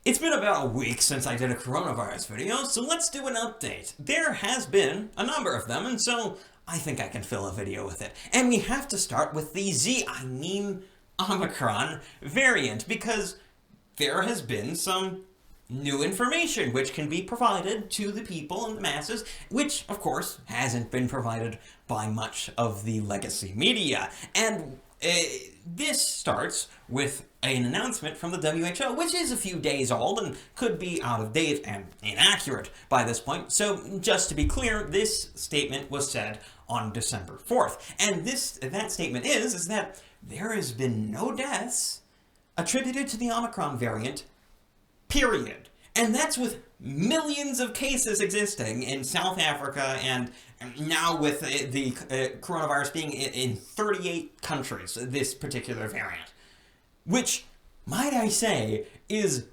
It's been about a week since I did a coronavirus video, so let's do an update. There has been a number of them, and so I think I can fill a video with it. And we have to start with the Omicron variant, because there has been some new information which can be provided to the people and the masses, which, of course, hasn't been provided by much of the legacy media. And this starts with an announcement from the WHO, which is a few days old and could be out of date and inaccurate by this point. So just to be clear, this statement was said on December 4th. And that statement is that there has been no deaths attributed to the Omicron variant, period. And that's with millions of cases existing in South Africa, and now with the coronavirus being in 38 countries, this particular variant. Which, might I say, is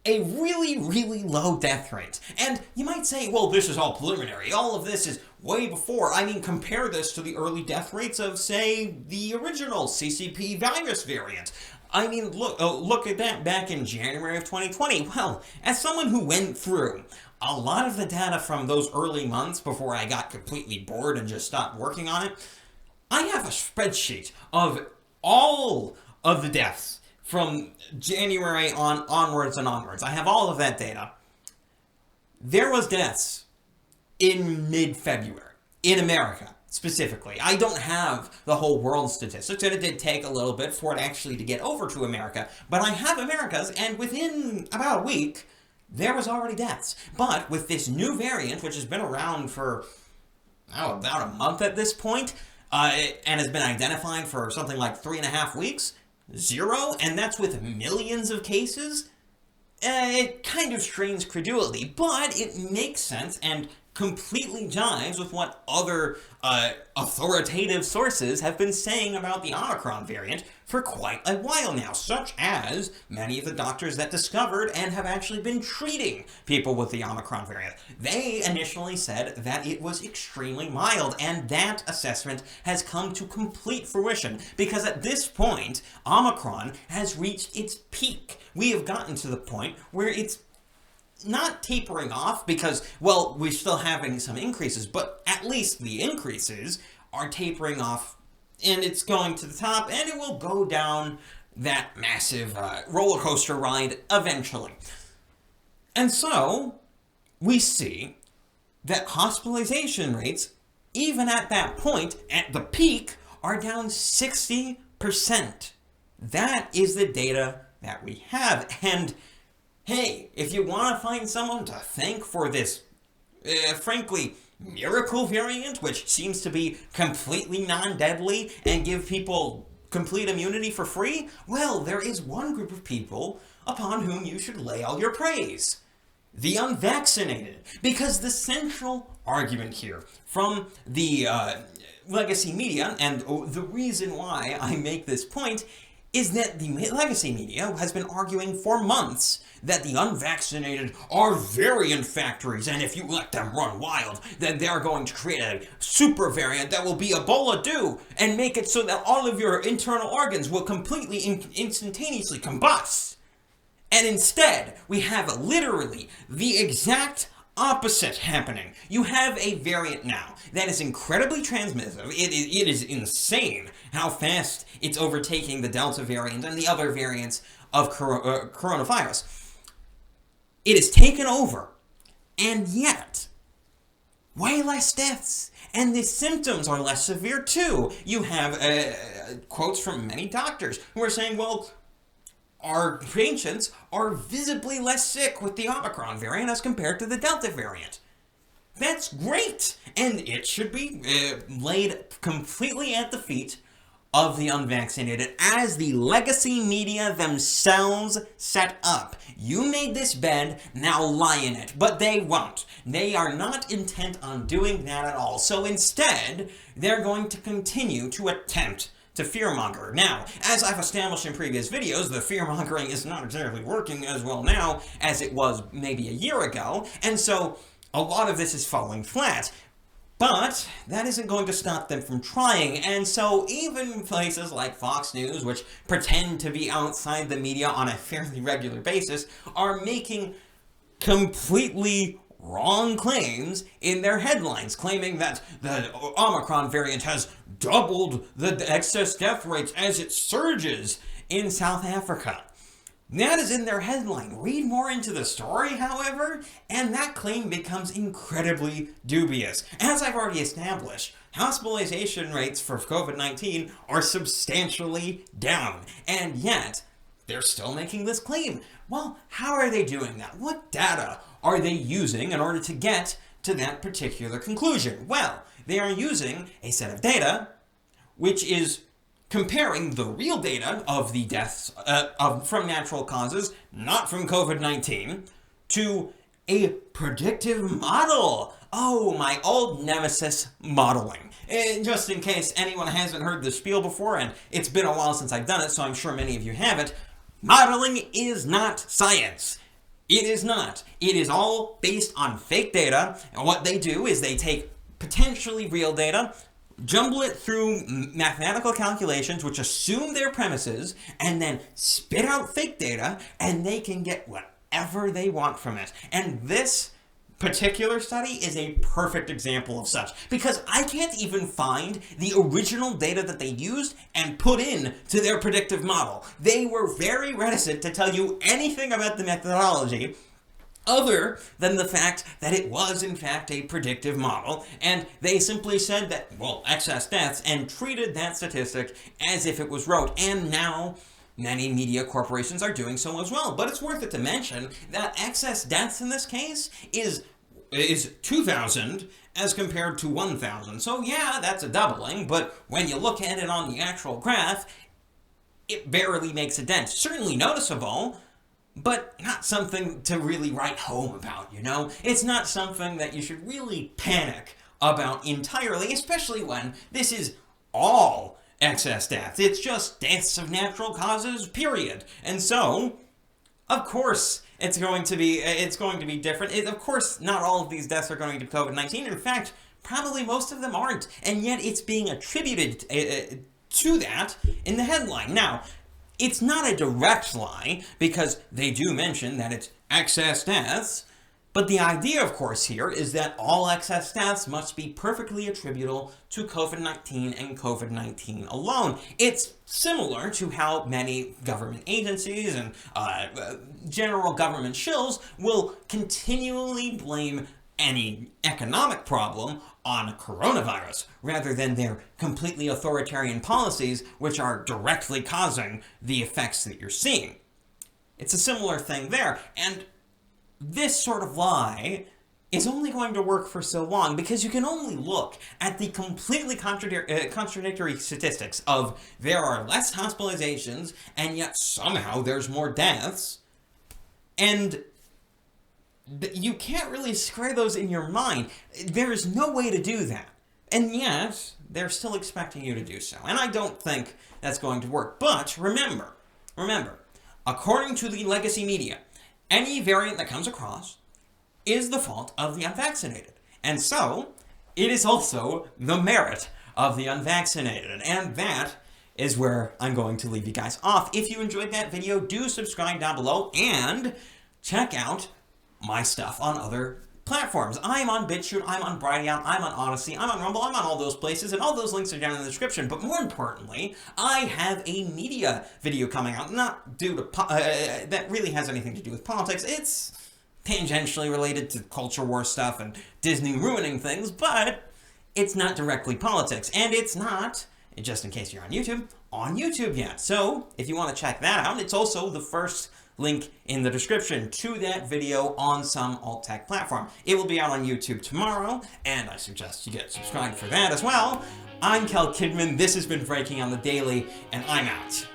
a really, really low death rate. And you might say, well, this is all preliminary. All of this is way before. I mean, compare this to the early death rates of, say, the original CCP virus variant. I mean, look at that back in January of 2020. Well, as someone who went through a lot of the data from those early months before I got completely bored and just stopped working on it, I have a spreadsheet of all of the deaths from January onwards and onwards. I have all of that data. There was deaths in mid-February in America. Specifically, I don't have the whole world statistics, and it did take a little bit for it actually to get over to America, but I have America's, and within about a week, there was already deaths. But with this new variant, which has been around for, about a month at this point, and has been identified for something like 3.5 weeks, 0, and that's with millions of cases, it kind of strains credulity, but it makes sense and completely jives with what other authoritative sources have been saying about the Omicron variant for quite a while now, such as many of the doctors that discovered and have actually been treating people with the Omicron variant. They initially said that it was extremely mild, and that assessment has come to complete fruition, because at this point, Omicron has reached its peak. We have gotten to the point where it's not tapering off because, well, we're still having some increases, but at least the increases are tapering off, and it's going to the top, and it will go down that massive roller coaster ride eventually. And so, we see that hospitalization rates, even at that point, at the peak, are down 60%. That is the data that we have, and hey, if you want to find someone to thank for this, frankly, miracle variant, which seems to be completely non-deadly and give people complete immunity for free, well, there is one group of people upon whom you should lay all your praise. The unvaccinated. Because the central argument here from the legacy media, and the reason why I make this point, is that the legacy media has been arguing for months that the unvaccinated are variant factories, and if you let them run wild, then they're going to create a super variant that will be Ebola-do, and make it so that all of your internal organs will completely instantaneously combust. And instead, we have literally the exact opposite happening. You have a variant now that is incredibly transmissive. It is insane how fast it's overtaking the Delta variant and the other variants of coronavirus. It is taken over, and yet, way less deaths, and the symptoms are less severe too. You have quotes from many doctors who are saying, well, our patients are visibly less sick with the Omicron variant as compared to the Delta variant. That's great, and it should be laid completely at the feet of the unvaccinated, as the legacy media themselves set up. You made this bed, now lie in it. But they won't. They are not intent on doing that at all. So instead, they're going to continue to attempt to fearmonger. Now, as I've established in previous videos, the fearmongering is not exactly working as well now as it was maybe a year ago, and so a lot of this is falling flat. But that isn't going to stop them from trying, and so even places like Fox News, which pretend to be outside the media on a fairly regular basis, are making completely wrong claims in their headlines, claiming that the Omicron variant has doubled the excess death rates as it surges in South Africa. That is in their headline. Read more into the story, however, and that claim becomes incredibly dubious. As I've already established, hospitalization rates for COVID-19 are substantially down, and yet they're still making this claim. Well, how are they doing that? What data are they using in order to get to that particular conclusion? Well, they are using a set of data which is comparing the real data of the deaths from natural causes, not from COVID-19, to a predictive model. Oh, my old nemesis, modeling. Just in case anyone hasn't heard the spiel before, and it's been a while since I've done it, so I'm sure many of you haven't, modeling is not science. It is not. It is all based on fake data, and what they do is they take potentially real data, jumble it through mathematical calculations which assume their premises, and then spit out fake data, and they can get whatever they want from it. And this particular study is a perfect example of such, because I can't even find the original data that they used and put in to their predictive model. They were very reticent to tell you anything about the methodology other than the fact that it was in fact a predictive model, and they simply said that, well, excess deaths, and treated that statistic as if it was rote, and now many media corporations are doing so as well. But it's worth it to mention that excess deaths in this case is 2,000 as compared to 1,000. So yeah, that's a doubling, but when you look at it on the actual graph, it barely makes a dent. Certainly noticeable, but not something to really write home about, you know? It's not something that you should really panic about entirely, especially when this is all excess deaths. It's just deaths of natural causes, period. And so, of course, it's going to be different. Of course, not all of these deaths are going to be COVID-19. In fact, probably most of them aren't. And yet it's being attributed to that in the headline. Now, it's not a direct lie, because they do mention that it's excess deaths, but the idea, of course, here is that all excess deaths must be perfectly attributable to COVID-19 and COVID-19 alone. It's similar to how many government agencies and general government shills will continually blame any economic problem on coronavirus, rather than their completely authoritarian policies, which are directly causing the effects that you're seeing. It's a similar thing there, and this sort of lie is only going to work for so long, because you can only look at the completely contradictory statistics of there are less hospitalizations, and yet somehow there's more deaths, and you can't really square those in your mind. There is no way to do that. And yet, they're still expecting you to do so. And I don't think that's going to work. But remember, according to the legacy media, any variant that comes across is the fault of the unvaccinated. And so, it is also the merit of the unvaccinated. And that is where I'm going to leave you guys off. If you enjoyed that video, do subscribe down below and check out my stuff on other platforms. I'm on BitChute, I'm on Brighteout, I'm on Odyssey, I'm on Rumble, I'm on all those places, and all those links are down in the description. But more importantly, I have a media video coming out, not due to that really has anything to do with politics. It's tangentially related to culture war stuff and Disney ruining things, but it's not directly politics, and it's not, just in case you're on YouTube yet. So if you want to check that out, it's also the first link in the description to that video on some alt-tech platform. It will be out on YouTube tomorrow, and I suggest you get subscribed for that as well. I'm KelKidman, this has been Breaking on the Daily, and I'm out.